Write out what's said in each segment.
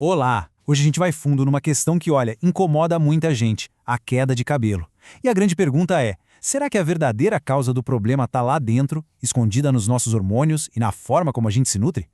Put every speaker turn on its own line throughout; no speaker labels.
Olá! Hoje a gente vai fundo numa questão que, olha, incomoda muita gente, a queda de cabelo. E a grande pergunta é, será que a verdadeira causa do problema está lá dentro, escondida nos nossos hormônios e na forma como a gente se nutre?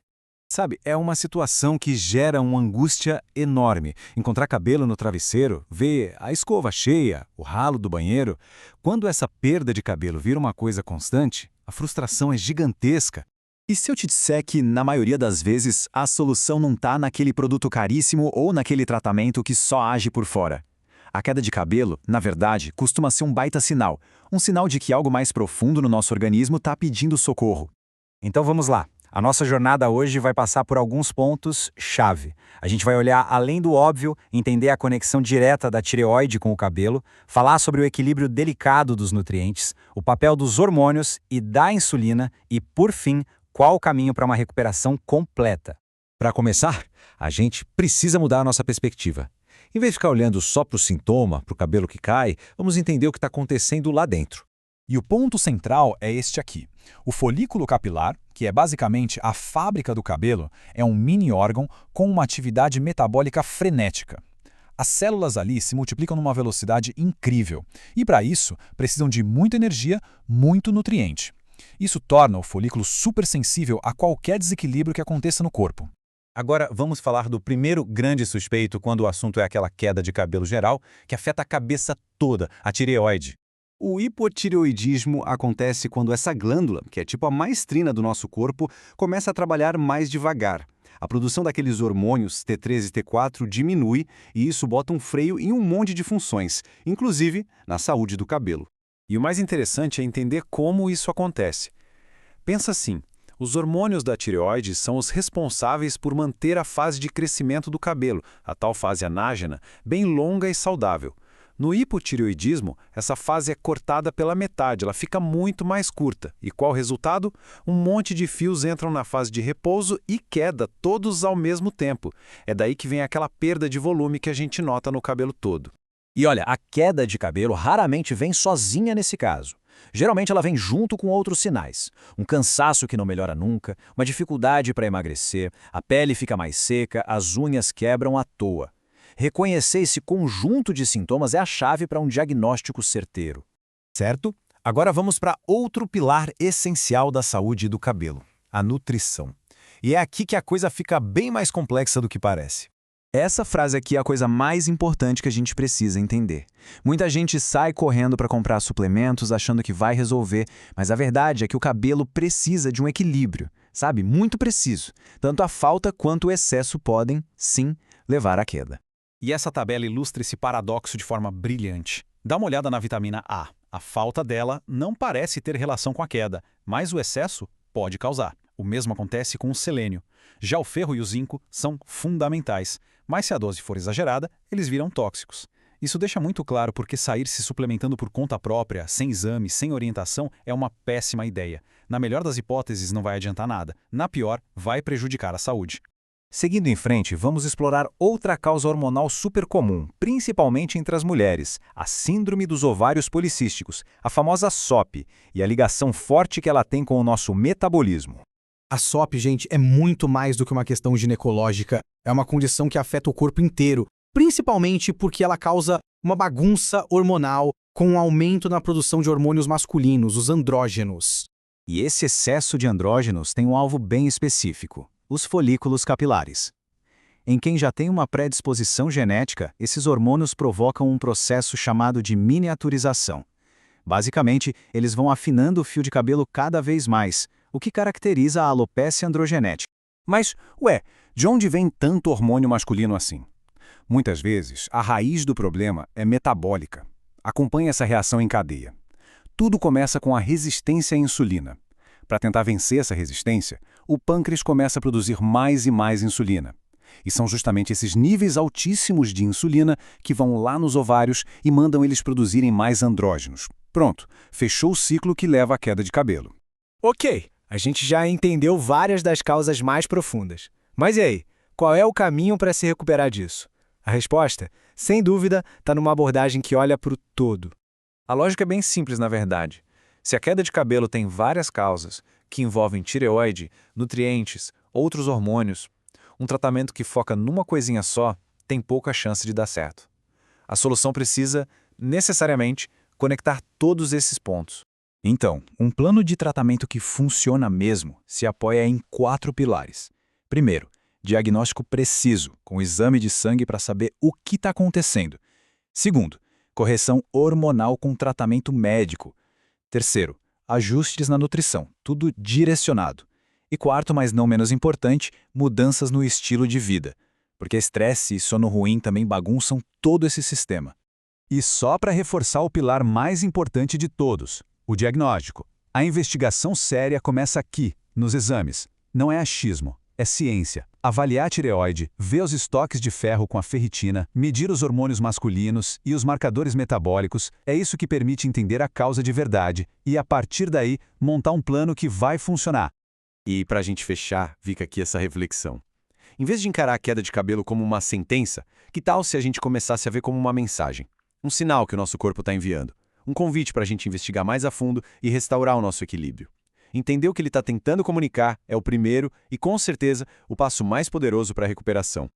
Sabe, é uma situação que gera uma angústia enorme. Encontrar cabelo no travesseiro, ver a escova cheia, o ralo do banheiro. Quando essa perda de cabelo vira uma coisa constante, a frustração é gigantesca.
E se eu te disser que, na maioria das vezes, a solução não está naquele produto caríssimo ou naquele tratamento que só age por fora? A queda de cabelo, na verdade, costuma ser um baita sinal. Um sinal de que algo mais profundo no nosso organismo está pedindo socorro.
Então vamos lá. A nossa jornada hoje vai passar por alguns pontos-chave. A gente vai olhar além do óbvio, entender a conexão direta da tireoide com o cabelo, falar sobre o equilíbrio delicado dos nutrientes, o papel dos hormônios e da insulina e, por fim, qual o caminho para uma recuperação completa.
Para começar, a gente precisa mudar a nossa perspectiva. Em vez de ficar olhando só para o sintoma, para o cabelo que cai, vamos entender o que está acontecendo lá dentro.
E o ponto central é este aqui. O folículo capilar, que é basicamente a fábrica do cabelo, é um mini órgão com uma atividade metabólica frenética. As células ali se multiplicam numa velocidade incrível e, para isso, precisam de muita energia, muito nutriente. Isso torna o folículo supersensível a qualquer desequilíbrio que aconteça no corpo.
Agora, vamos falar do primeiro grande suspeito quando o assunto é aquela queda de cabelo geral que afeta a cabeça toda, a tireoide.
O hipotireoidismo acontece quando essa glândula, que é tipo a maestrina do nosso corpo, começa a trabalhar mais devagar. A produção daqueles hormônios T3 e T4 diminui e isso bota um freio em um monte de funções, inclusive na saúde do cabelo.
E o mais interessante é entender como isso acontece. Pensa assim, os hormônios da tireoide são os responsáveis por manter a fase de crescimento do cabelo, a tal fase anágena, bem longa e saudável. No hipotireoidismo, essa fase é cortada pela metade, ela fica muito mais curta. E qual o resultado? Um monte de fios entram na fase de repouso e queda, todos ao mesmo tempo. É daí que vem aquela perda de volume que a gente nota no cabelo todo.
E olha, a queda de cabelo raramente vem sozinha nesse caso. Geralmente ela vem junto com outros sinais. Um cansaço que não melhora nunca, uma dificuldade para emagrecer, a pele fica mais seca, as unhas quebram à toa. Reconhecer esse conjunto de sintomas é a chave para um diagnóstico certeiro.
Certo? Agora vamos para outro pilar essencial da saúde do cabelo, a nutrição. E é aqui que a coisa fica bem mais complexa do que parece.
Essa frase aqui é a coisa mais importante que a gente precisa entender. Muita gente sai correndo para comprar suplementos achando que vai resolver, mas a verdade é que o cabelo precisa de um equilíbrio, sabe? Muito preciso. Tanto a falta quanto o excesso podem, sim, levar à queda.
E essa tabela ilustra esse paradoxo de forma brilhante. Dá uma olhada na vitamina A. A falta dela não parece ter relação com a queda, mas o excesso pode causar. O mesmo acontece com o selênio. Já o ferro e o zinco são fundamentais, mas se a dose for exagerada, eles viram tóxicos. Isso deixa muito claro porque sair se suplementando por conta própria, sem exame, sem orientação, é uma péssima ideia. Na melhor das hipóteses, não vai adiantar nada. Na pior, vai prejudicar a saúde.
Seguindo em frente, vamos explorar outra causa hormonal super comum, principalmente entre as mulheres, a síndrome dos ovários policísticos, a famosa SOP, e a ligação forte que ela tem com o nosso metabolismo.
A SOP, gente, é muito mais do que uma questão ginecológica. É uma condição que afeta o corpo inteiro, principalmente porque ela causa uma bagunça hormonal com um aumento na produção de hormônios masculinos, os andrógenos.
E esse excesso de andrógenos tem um alvo bem específico: os folículos capilares. Em quem já tem uma predisposição genética, esses hormônios provocam um processo chamado de miniaturização. Basicamente, eles vão afinando o fio de cabelo cada vez mais, o que caracteriza a alopécia androgenética.
Mas, de onde vem tanto hormônio masculino assim? Muitas vezes, a raiz do problema é metabólica. Acompanhe essa reação em cadeia. Tudo começa com a resistência à insulina. Para tentar vencer essa resistência, o pâncreas começa a produzir mais e mais insulina. E são justamente esses níveis altíssimos de insulina que vão lá nos ovários e mandam eles produzirem mais andrógenos. Pronto, fechou o ciclo que leva à queda de cabelo.
Ok, a gente já entendeu várias das causas mais profundas. Mas e aí, qual é o caminho para se recuperar disso? A resposta, sem dúvida, está numa abordagem que olha para o todo.
A lógica é bem simples, na verdade. Se a queda de cabelo tem várias causas, que envolvem tireoide, nutrientes, outros hormônios,
Um tratamento que foca numa coisinha só tem pouca chance de dar certo. A solução precisa, necessariamente, conectar todos esses pontos.
Então, um plano de tratamento que funciona mesmo se apoia em 4 pilares. Primeiro, diagnóstico preciso, com exame de sangue para saber o que está acontecendo. Segundo, correção hormonal com tratamento médico. Terceiro, ajustes na nutrição, tudo direcionado. E quarto, mas não menos importante, mudanças no estilo de vida, porque estresse e sono ruim também bagunçam todo esse sistema.
E só para reforçar o pilar mais importante de todos, o diagnóstico. A investigação séria começa aqui, nos exames. Não é achismo, é ciência. Avaliar a tireoide, ver os estoques de ferro com a ferritina, medir os hormônios masculinos e os marcadores metabólicos, é isso que permite entender a causa de verdade e, a partir daí, montar um plano que vai funcionar.
E para a gente fechar, fica aqui essa reflexão. Em vez de encarar a queda de cabelo como uma sentença, que tal se a gente começasse a ver como uma mensagem? Um sinal que o nosso corpo está enviando. Um convite para a gente investigar mais a fundo e restaurar o nosso equilíbrio. Entender o que ele está tentando comunicar é o primeiro e, com certeza, o passo mais poderoso para a recuperação.